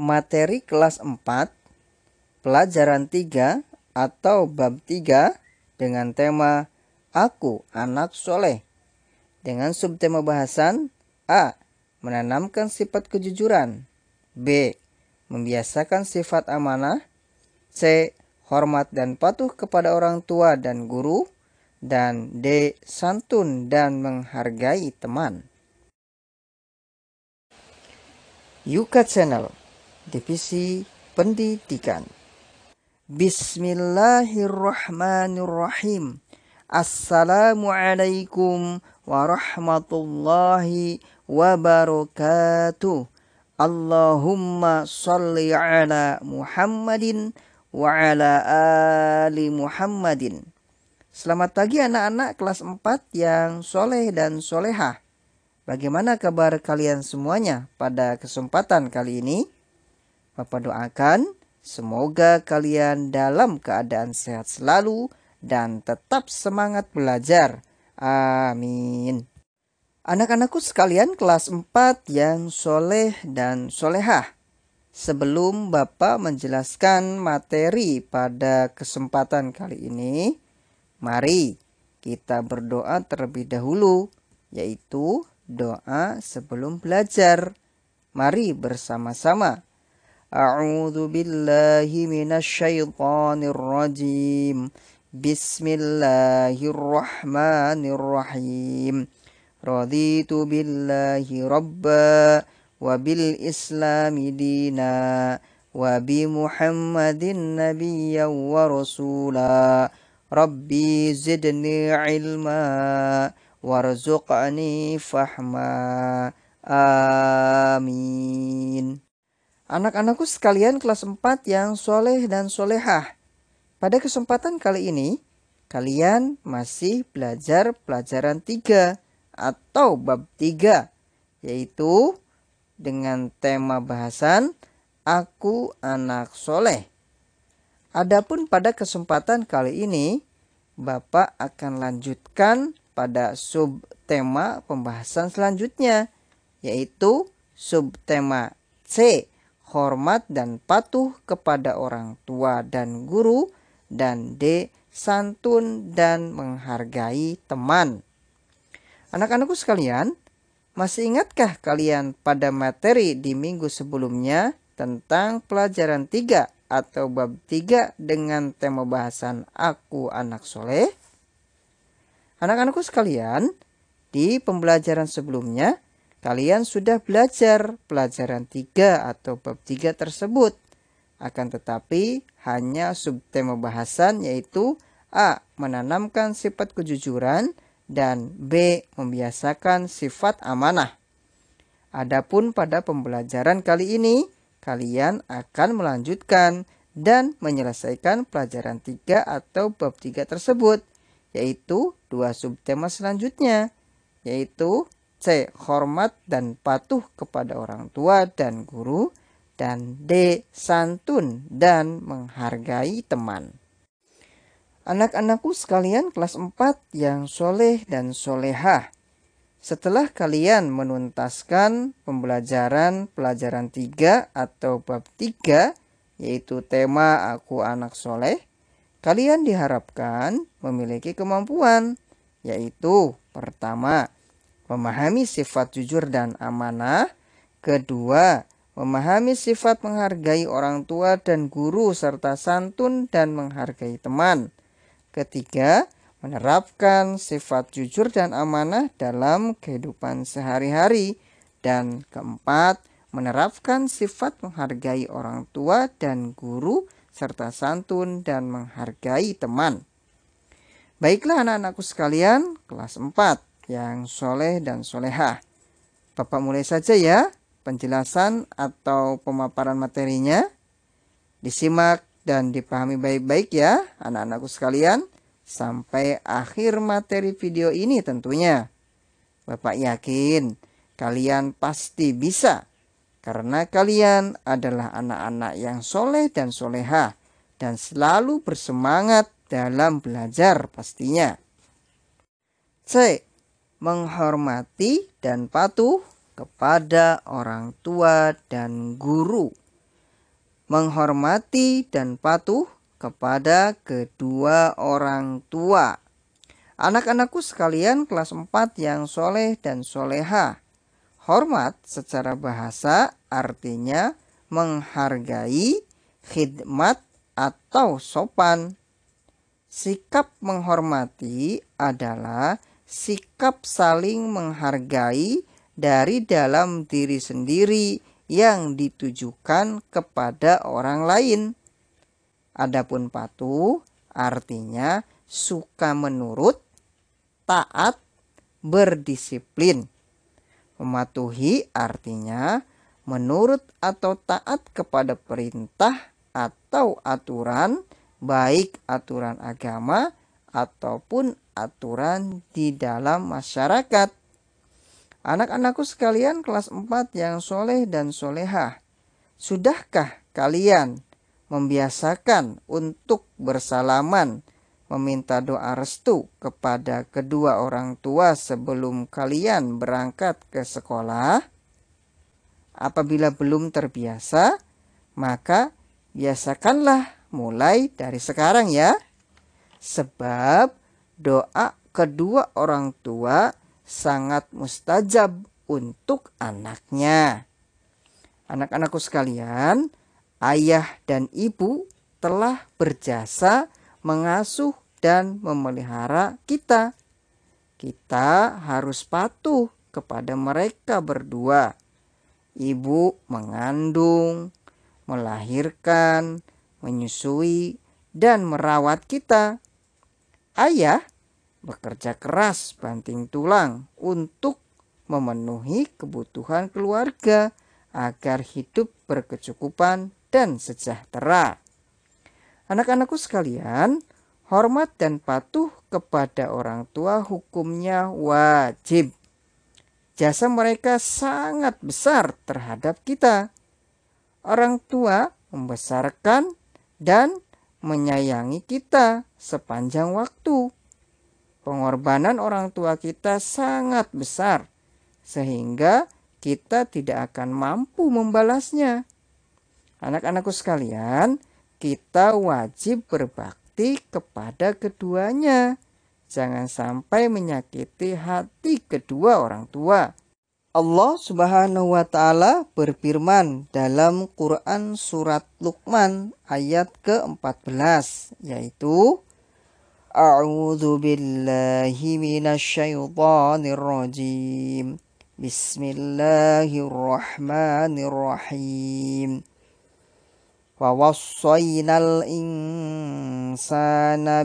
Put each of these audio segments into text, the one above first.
materi kelas 4, pelajaran 3 atau bab 3 dengan tema Aku Anak Soleh. Dengan subtema bahasan A. Menanamkan sifat kejujuran. B. Membiasakan sifat amanah. C. Hormat dan patuh kepada orang tua dan guru. Dan D. Santun dan menghargai teman. Yuka Channel, Divisi Pendidikan. Bismillahirrahmanirrahim. Assalamualaikum warahmatullahi wabarakatuh. Allahumma salli ala Muhammadin wa ala ali Muhammadin. Selamat pagi anak-anak kelas 4 yang soleh dan solehah. Bagaimana kabar kalian semuanya pada kesempatan kali ini? Bapak doakan semoga kalian dalam keadaan sehat selalu dan tetap semangat belajar. Amin. Anak-anakku sekalian kelas 4 yang soleh dan solehah. Sebelum Bapak menjelaskan materi pada kesempatan kali ini, mari kita berdoa terlebih dahulu, yaitu doa sebelum belajar. Mari bersama-sama. A'udzu billahi minasyaitonir rajim. Bismillahirrahmanirrahim. Raditu billahi rabba wa bil islami dina wa bi Muhammadin nabiyyan wa rasula. Rabbi zidni ilma warzuqni fahma. Amin. Anak-anakku sekalian kelas 4 yang soleh dan solehah. Pada kesempatan kali ini, kalian masih belajar pelajaran 3 atau bab 3, yaitu dengan tema bahasan Aku Anak Soleh. Adapun pada kesempatan kali ini, Bapak akan lanjutkan pada subtema pembahasan selanjutnya, yaitu subtema C. Hormat dan patuh kepada orang tua dan guru. Dan D. Santun dan menghargai teman. Anak-anakku sekalian, masih ingatkah kalian pada materi di minggu sebelumnya tentang pelajaran 3 atau bab 3 dengan tema bahasan Aku Anak Soleh? Anak-anakku sekalian, di pembelajaran sebelumnya, kalian sudah belajar pelajaran 3 atau bab 3 tersebut. Akan tetapi, hanya subtema bahasan yaitu A. Menanamkan sifat kejujuran dan B. Membiasakan sifat amanah. Adapun pada pembelajaran kali ini, kalian akan melanjutkan dan menyelesaikan pelajaran 3 atau bab 3 tersebut, yaitu 2 subtema selanjutnya, yaitu C. Hormat dan patuh kepada orang tua dan guru, dan D. Santun dan menghargai teman. Anak-anakku sekalian kelas 4 yang soleh dan solehah. Setelah kalian menuntaskan pembelajaran pelajaran 3 atau bab 3, yaitu tema Aku Anak Soleh, kalian diharapkan memiliki kemampuan, yaitu pertama, memahami sifat jujur dan amanah. Kedua, memahami sifat menghargai orang tua dan guru serta santun dan menghargai teman. Ketiga, menerapkan sifat jujur dan amanah dalam kehidupan sehari-hari. Dan keempat, menerapkan sifat menghargai orang tua dan guru serta santun dan menghargai teman. Baiklah anak-anakku sekalian, kelas 4 yang soleh dan solehah. Bapak mulai saja ya penjelasan atau pemaparan materinya. Disimak dan dipahami baik-baik ya anak-anakku sekalian sampai akhir materi video ini tentunya. Bapak yakin kalian pasti bisa, karena kalian adalah anak-anak yang soleh dan solehah dan selalu bersemangat dalam belajar pastinya. C. Menghormati dan patuh kepada orang tua dan guru. menghormati dan patuh kepada kedua orang tua. Anak-anakku sekalian kelas 4 yang soleh dan soleha. Hormat secara bahasa artinya menghargai, khidmat, atau sopan. Sikap menghormati adalah sikap saling menghargai dari dalam diri sendiri yang ditujukan kepada orang lain. Adapun patuh artinya suka menurut, taat, berdisiplin. Mematuhi artinya menurut atau taat kepada perintah atau aturan, baik aturan agama ataupun aturan di dalam masyarakat. Anak-anakku sekalian kelas 4 yang soleh dan solehah, sudahkah kalian membiasakan untuk bersalaman, meminta doa restu kepada kedua orang tua sebelum kalian berangkat ke sekolah? Apabila belum terbiasa, maka biasakanlah mulai dari sekarang ya. Sebab doa kedua orang tua sangat mustajab untuk anaknya. Anak-anakku sekalian, ayah dan ibu telah berjasa mengasuh dan memelihara kita. Kita harus patuh kepada mereka berdua. Ibu mengandung, melahirkan, menyusui, dan merawat kita. Ayah bekerja keras banting tulang untuk memenuhi kebutuhan keluarga agar hidup berkecukupan dan sejahtera. Anak-anakku sekalian, hormat dan patuh kepada orang tua hukumnya wajib. Jasa mereka sangat besar terhadap kita. Orang tua membesarkan dan menyayangi kita sepanjang waktu. Pengorbanan orang tua kita sangat besar, sehingga kita tidak akan mampu membalasnya. Anak-anakku sekalian, kita wajib berbakti kepada keduanya. Jangan sampai menyakiti hati kedua orang tua. Allah Subhanahu wa Ta'ala berfirman dalam Quran surat Luqman ayat ke-14, yaitu A'udzu billahi minasyaitonir rajim. Bismillahirrahmanirrahim. Wa wassaynal insana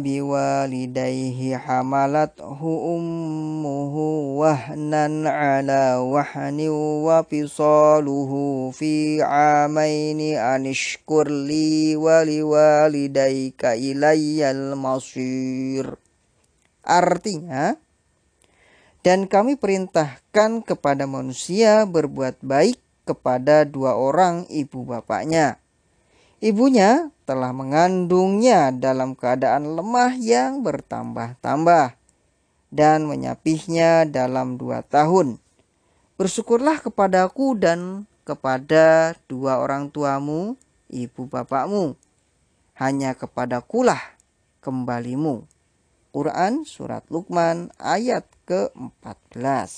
biwalidayhi hamalathu ummuhu wahnan ala wahnin wa fisaluhu fi amaini anishkur li wa liwalidayka ilayyal masir. Artinya, dan kami perintahkan kepada manusia berbuat baik kepada dua orang ibu bapaknya. Ibunya telah mengandungnya dalam keadaan lemah yang bertambah-tambah dan menyapihnya dalam 2 tahun. Bersyukurlah kepadaku dan kepada dua orang tuamu, ibu bapakmu. Hanya kepadakulah kembalimu. Quran Surat Luqman ayat ke-14.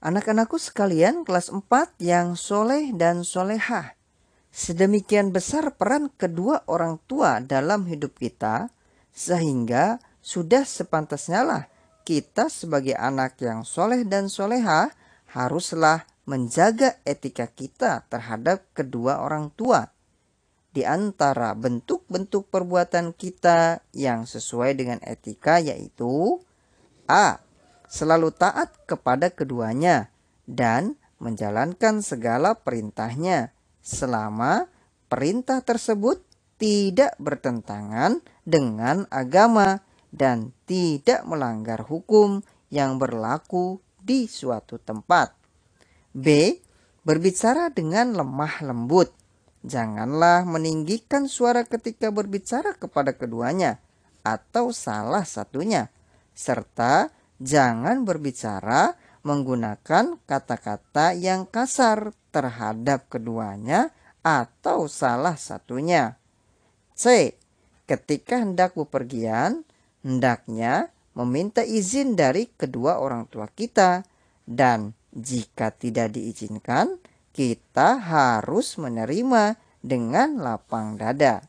Anak-anakku sekalian kelas 4 yang soleh dan solehah. Sedemikian besar peran kedua orang tua dalam hidup kita, sehingga sudah sepantasnya lah kita sebagai anak yang soleh dan soleha haruslah menjaga etika kita terhadap kedua orang tua. Di antara bentuk-bentuk perbuatan kita yang sesuai dengan etika yaitu A. Selalu taat kepada keduanya dan menjalankan segala perintahnya selama perintah tersebut tidak bertentangan dengan agama dan tidak melanggar hukum yang berlaku di suatu tempat. B. Berbicara dengan lemah lembut. Janganlah meninggikan suara ketika berbicara kepada keduanya atau salah satunya, serta jangan berbicara menggunakan kata-kata yang kasar terhadap keduanya atau salah satunya. C. Ketika hendak bepergian, hendaknya meminta izin dari kedua orang tua kita, dan jika tidak diizinkan, kita harus menerima dengan lapang dada.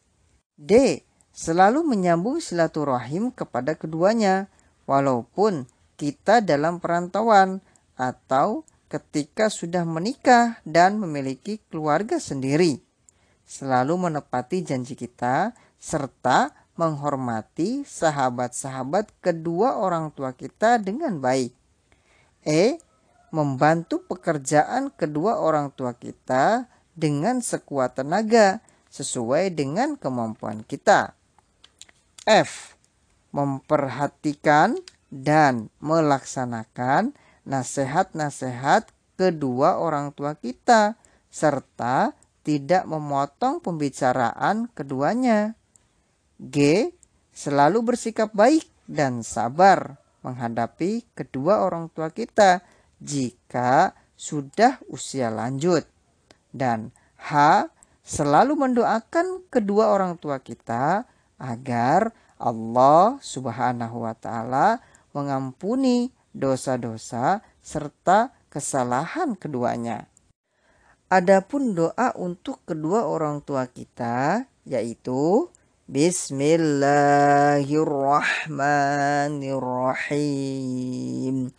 D. Selalu menyambung silaturahim kepada keduanya, walaupun kita dalam perantauan atau ketika sudah menikah dan memiliki keluarga sendiri. Selalu menepati janji kita serta menghormati sahabat-sahabat kedua orang tua kita dengan baik. E. Membantu pekerjaan kedua orang tua kita dengan sekuat tenaga sesuai dengan kemampuan kita. F. Memperhatikan dan melaksanakan nasihat-nasihat kedua orang tua kita serta tidak memotong pembicaraan keduanya. G. Selalu bersikap baik dan sabar menghadapi kedua orang tua kita jika sudah usia lanjut. Dan H. Selalu mendoakan kedua orang tua kita agar Allah Subhanahu wa Ta'ala mengampuni dosa-dosa serta kesalahan keduanya. Adapun doa untuk kedua orang tua kita yaitu Bismillahirrahmanirrahim.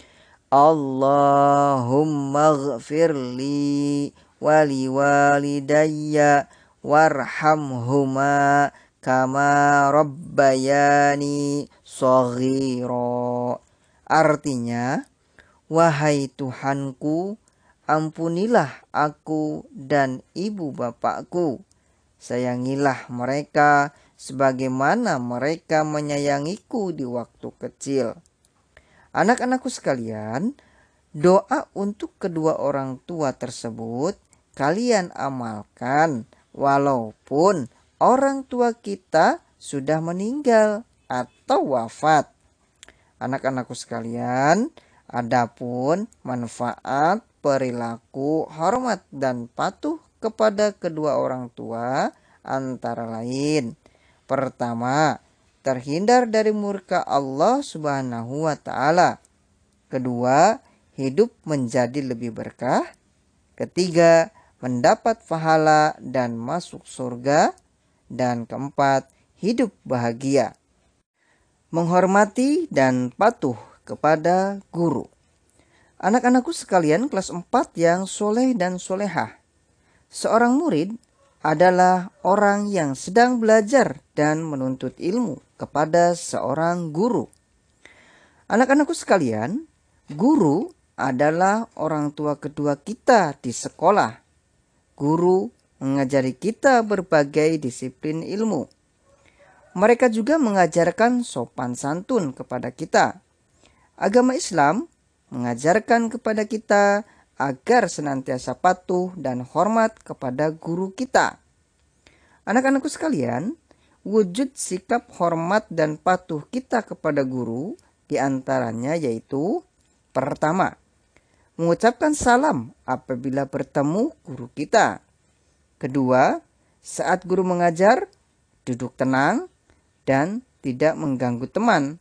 Allahumma ghfirli wali walidayya warhamhuma kama rabbayani shaghira. Artinya, wahai Tuhanku, ampunilah aku dan ibu bapakku. Sayangilah mereka sebagaimana mereka menyayangiku di waktu kecil. Anak-anakku sekalian, doa untuk kedua orang tua tersebut kalian amalkan walaupun orang tua kita sudah meninggal atau wafat. Anak-anakku sekalian, adapun manfaat perilaku hormat dan patuh kepada kedua orang tua antara lain. Pertama, terhindar dari murka Allah Subhanahu wa Ta'ala. Kedua, hidup menjadi lebih berkah. Ketiga, mendapat pahala dan masuk surga. Dan keempat, hidup bahagia. Menghormati dan patuh kepada guru. Anak-anakku sekalian kelas 4 yang soleh dan solehah. Seorang murid adalah orang yang sedang belajar dan menuntut ilmu kepada seorang guru. Anak-anakku sekalian, guru adalah orang tua kedua kita di sekolah. Guru mengajari kita berbagai disiplin ilmu. Mereka juga mengajarkan sopan santun kepada kita. Agama Islam mengajarkan kepada kita agar senantiasa patuh dan hormat kepada guru kita. Anak-anakku sekalian, wujud sikap hormat dan patuh kita kepada guru diantaranya yaitu: pertama, mengucapkan salam apabila bertemu guru kita. Kedua, saat guru mengajar, duduk tenang dan tidak mengganggu teman,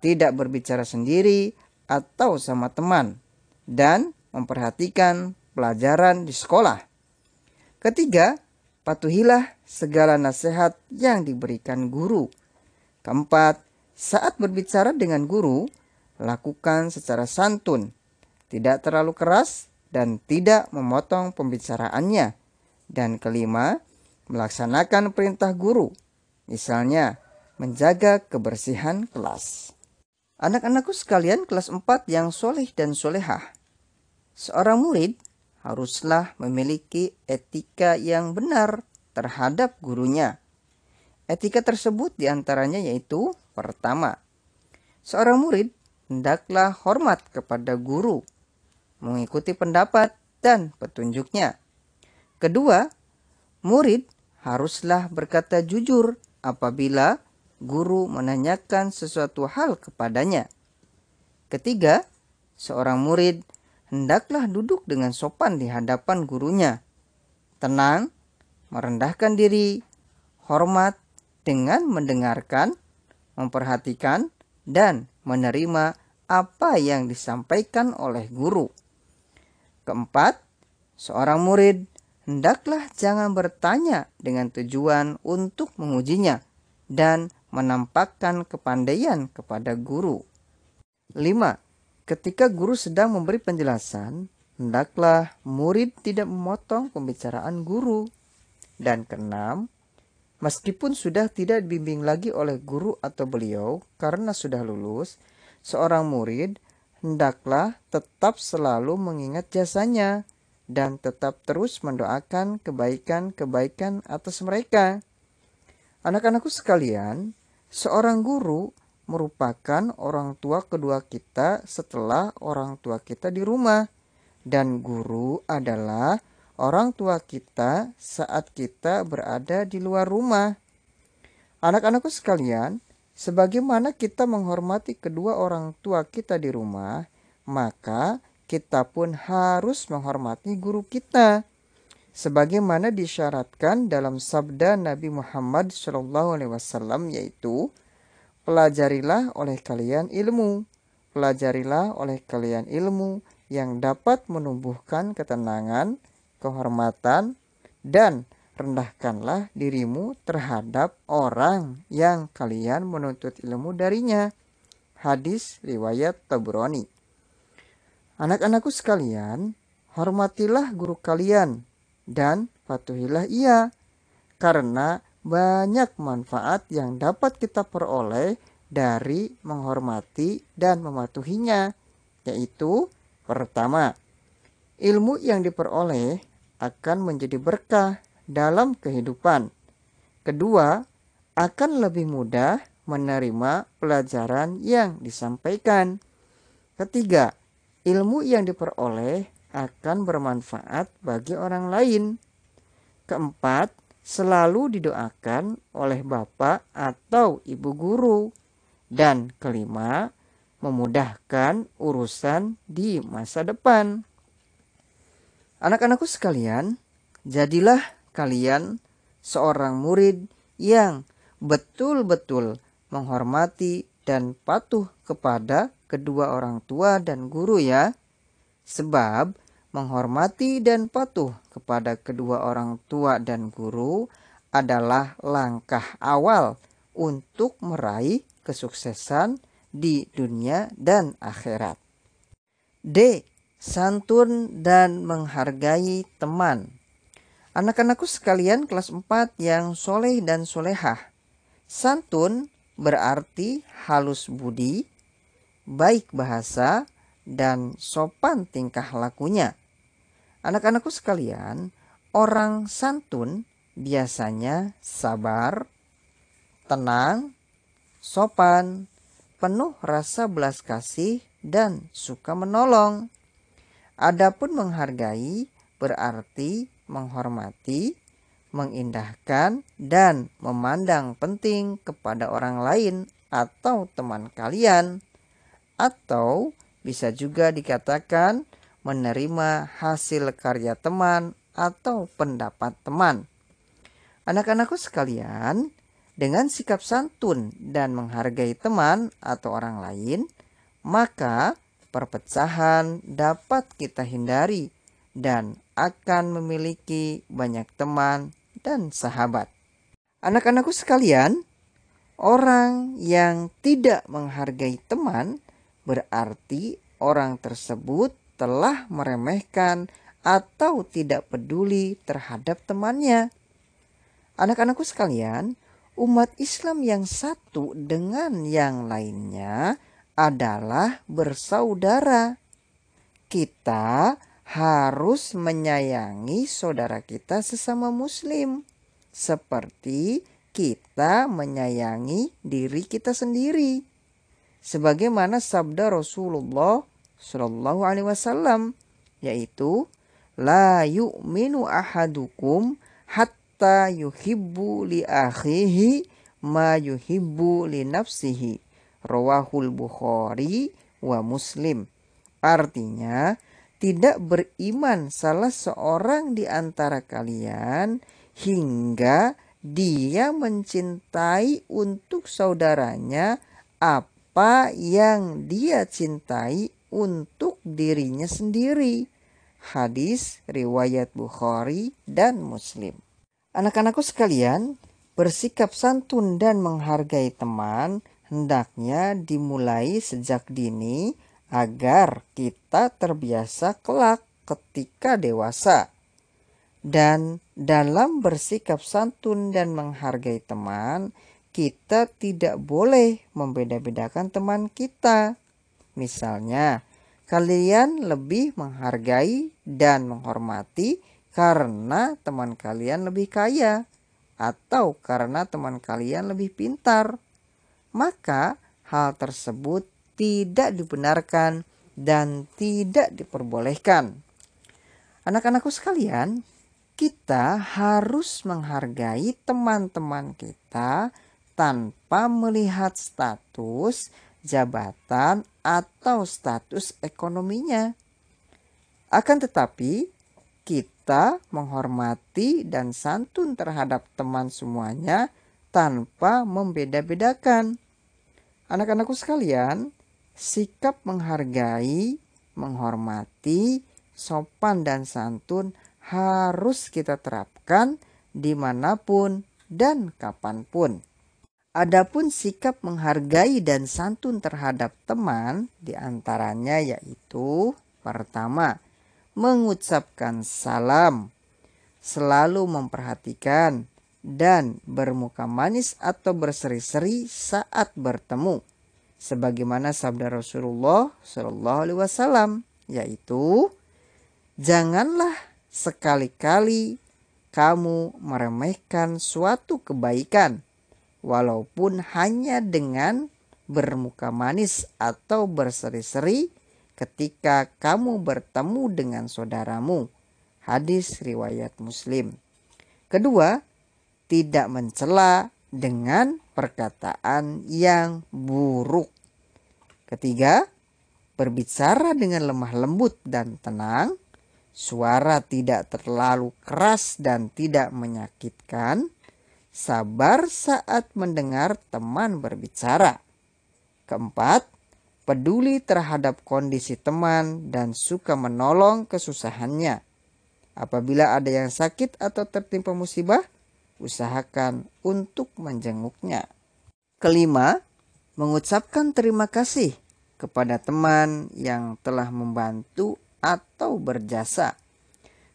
tidak berbicara sendiri atau sama teman, dan memperhatikan pelajaran di sekolah. Ketiga, patuhilah segala nasihat yang diberikan guru. Keempat, saat berbicara dengan guru, lakukan secara santun, tidak terlalu keras dan tidak memotong pembicaraannya. Dan kelima, melaksanakan perintah guru, misalnya menjaga kebersihan kelas. Anak-anakku sekalian kelas 4 yang soleh dan solehah. Seorang murid haruslah memiliki etika yang benar terhadap gurunya. Etika tersebut diantaranya yaitu: pertama, seorang murid hendaklah hormat kepada guru, mengikuti pendapat dan petunjuknya. Kedua, murid haruslah berkata jujur apabila guru menanyakan sesuatu hal kepadanya. Ketiga, seorang murid hendaklah duduk dengan sopan di hadapan gurunya, tenang merendahkan diri, hormat dengan mendengarkan, memperhatikan, dan menerima apa yang disampaikan oleh guru. Keempat, seorang murid hendaklah jangan bertanya dengan tujuan untuk mengujinya dan menampakkan kepandaian kepada guru. 5. Ketika guru sedang memberi penjelasan, hendaklah murid tidak memotong pembicaraan guru. Dan keenam, meskipun sudah tidak dibimbing lagi oleh guru atau beliau karena sudah lulus, seorang murid hendaklah tetap selalu mengingat jasanya dan tetap terus mendoakan kebaikan-kebaikan atas mereka. Anak-anakku sekalian, seorang guru merupakan orang tua kedua kita setelah orang tua kita di rumah. Dan guru adalah orang tua kita saat kita berada di luar rumah. Anak-anakku sekalian, sebagaimana kita menghormati kedua orang tua kita di rumah, maka kita pun harus menghormati guru kita. Sebagaimana disyaratkan dalam sabda Nabi Muhammad SAW, yaitu, pelajarilah oleh kalian ilmu, pelajarilah oleh kalian ilmu yang dapat menumbuhkan ketenangan, kehormatan, dan rendahkanlah dirimu terhadap orang yang kalian menuntut ilmu darinya. Hadis riwayat Tabrani. Anak-anakku sekalian, hormatilah guru kalian dan patuhilah ia, karena banyak manfaat yang dapat kita peroleh dari menghormati dan mematuhinya, yaitu pertama, ilmu yang diperoleh akan menjadi berkah dalam kehidupan. Kedua, akan lebih mudah menerima pelajaran yang disampaikan. Ketiga, ilmu yang diperoleh akan bermanfaat bagi orang lain. Keempat, selalu didoakan oleh bapak atau ibu guru. Dan kelima, memudahkan urusan di masa depan. Anak-anakku sekalian, jadilah kalian seorang murid yang betul-betul menghormati dan patuh kepada kedua orang tua dan guru ya. Sebab menghormati dan patuh kepada kedua orang tua dan guru adalah langkah awal untuk meraih kesuksesan di dunia dan akhirat. D. Santun dan menghargai teman. Anak-anakku sekalian kelas 4 yang soleh dan solehah. Santun berarti halus budi, baik bahasa, dan sopan tingkah lakunya. Anak-anakku sekalian, orang santun biasanya sabar, tenang, sopan, penuh rasa belas kasih, dan suka menolong. Adapun menghargai berarti menghormati, mengindahkan, dan memandang penting kepada orang lain atau teman kalian. Atau bisa juga dikatakan menerima hasil karya teman atau pendapat teman. Anak-anakku sekalian, dengan sikap santun dan menghargai teman atau orang lain, maka perpecahan dapat kita hindari dan akan memiliki banyak teman dan sahabat. Anak-anakku sekalian, orang yang tidak menghargai teman berarti orang tersebut telah meremehkan atau tidak peduli terhadap temannya. Anak-anakku sekalian, umat Islam yang satu dengan yang lainnya adalah bersaudara. Kita harus menyayangi saudara kita sesama muslim, seperti kita menyayangi diri kita sendiri. Sebagaimana sabda Rasulullah Shallallahu Alaihi Wasallam, yaitu, la yu'minu ahadukum hatta yuhibbu li akhihi ma yuhibbu li nafsihi. Rawahul Bukhari wa Muslim. Artinya, tidak beriman salah seorang di antara kalian hingga dia mencintai untuk saudaranya apa yang dia cintai untuk dirinya sendiri. Hadis riwayat Bukhari dan Muslim. Anak-anakku sekalian, bersikap santun dan menghargai teman hendaknya dimulai sejak dini agar kita terbiasa kelak ketika dewasa. Dan dalam bersikap santun dan menghargai teman, kita tidak boleh membeda-bedakan teman kita. Misalnya, kalian lebih menghargai dan menghormati karena teman kalian lebih kaya atau karena teman kalian lebih pintar. Maka hal tersebut tidak dibenarkan dan tidak diperbolehkan. Anak-anakku sekalian, kita harus menghargai teman-teman kita tanpa melihat status, jabatan, atau status ekonominya. Akan tetapi, kita menghormati dan santun terhadap teman semuanya tanpa membeda-bedakan. Anak-anakku sekalian, sikap menghargai, menghormati, sopan dan santun harus kita terapkan dimanapun dan kapanpun. Adapun sikap menghargai dan santun terhadap teman diantaranya yaitu pertama, mengucapkan salam, selalu memperhatikan, dan bermuka manis atau berseri-seri saat bertemu. Sebagaimana sabda Rasulullah Shallallahu Alaihi Wasallam, yaitu janganlah sekali-kali kamu meremehkan suatu kebaikan, walaupun hanya dengan bermuka manis atau berseri-seri ketika kamu bertemu dengan saudaramu. Hadis riwayat Muslim. Kedua, tidak mencela dengan perkataan yang buruk. Ketiga, berbicara dengan lemah lembut dan tenang, suara tidak terlalu keras dan tidak menyakitkan, sabar saat mendengar teman berbicara. Keempat, peduli terhadap kondisi teman dan suka menolong kesusahannya. Apabila ada yang sakit atau tertimpa musibah, usahakan untuk menjenguknya. Kelima, mengucapkan terima kasih kepada teman yang telah membantu atau berjasa.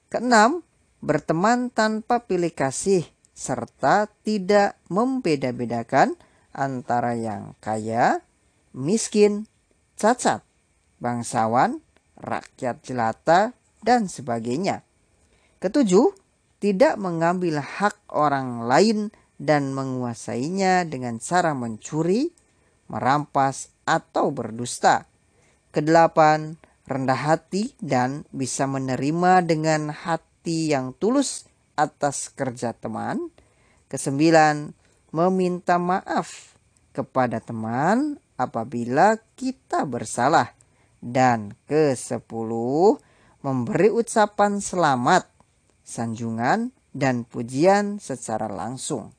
Keenam, berteman tanpa pilih kasih serta tidak membeda-bedakan antara yang kaya, miskin, cacat, bangsawan, rakyat jelata, dan sebagainya. Ketujuh, tidak mengambil hak orang lain dan menguasainya dengan cara mencuri, merampas, atau berdusta. Kedelapan, rendah hati dan bisa menerima dengan hati yang tulus atas kerja teman. Kesembilan, meminta maaf kepada teman apabila kita bersalah. Dan ke-10, memberi ucapan selamat, sanjungan, dan pujian secara langsung.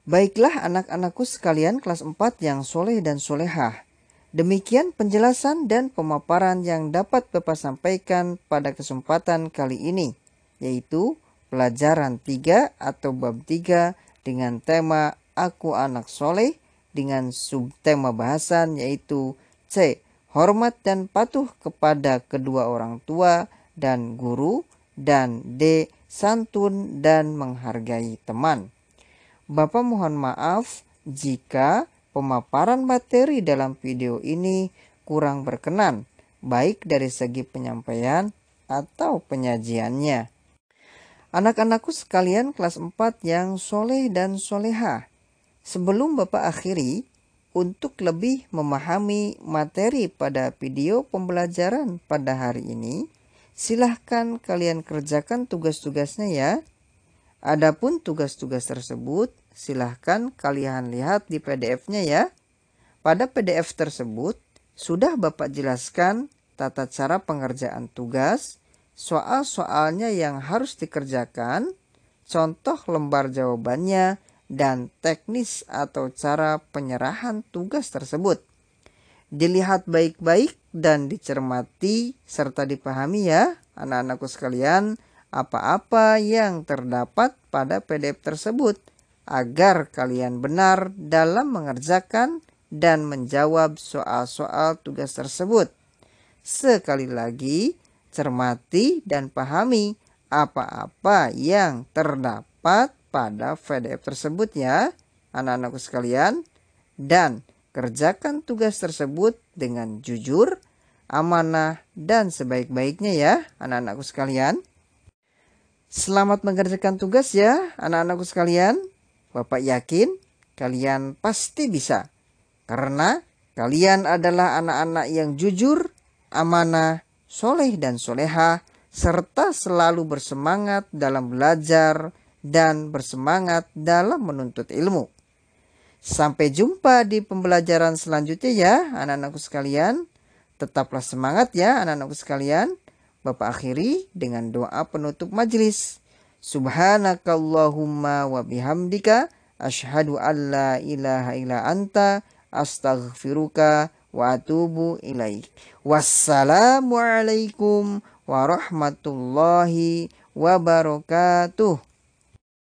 Baiklah anak-anakku sekalian kelas 4 yang soleh dan solehah. Demikian penjelasan dan pemaparan yang dapat Bapak sampaikan pada kesempatan kali ini, yaitu pelajaran 3 atau bab 3 dengan tema Aku Anak Soleh dengan subtema bahasan yaitu C. Hormat dan patuh kepada kedua orang tua dan guru, dan D. Santun dan menghargai teman. Bapak mohon maaf jika pemaparan materi dalam video ini kurang berkenan, baik dari segi penyampaian atau penyajiannya. Anak-anakku sekalian kelas 4 yang soleh dan solehah, sebelum Bapak akhiri, untuk lebih memahami materi pada video pembelajaran pada hari ini, silahkan kalian kerjakan tugas-tugasnya ya. Adapun tugas-tugas tersebut silahkan kalian lihat di PDF-nya ya. Pada PDF tersebut sudah Bapak jelaskan tata cara pengerjaan tugas, soal-soalnya yang harus dikerjakan, contoh lembar jawabannya, dan teknis atau cara penyerahan tugas tersebut. Dilihat baik-baik dan dicermati serta dipahami ya anak-anakku sekalian apa-apa yang terdapat pada PDF tersebut agar kalian benar dalam mengerjakan dan menjawab soal-soal tugas tersebut. Sekali lagi, cermati dan pahami apa-apa yang terdapat pada PDF tersebut ya anak-anakku sekalian, dan kerjakan tugas tersebut dengan jujur, amanah, dan sebaik-baiknya ya anak-anakku sekalian. Selamat mengerjakan tugas ya anak-anakku sekalian. Bapak yakin kalian pasti bisa, karena kalian adalah anak-anak yang jujur, amanah, soleh dan soleha, serta selalu bersemangat dalam belajar dan bersemangat dalam menuntut ilmu. Sampai jumpa di pembelajaran selanjutnya ya anak-anakku sekalian. Tetaplah semangat ya anak-anakku sekalian. Bapak akhiri dengan doa penutup majelis. Subhanakallahumma wa bihamdika asyhadu an la ilaha illa anta astaghfiruka wa atubu ilaik. Wassalamualaikum warahmatullahi wabarakatuh.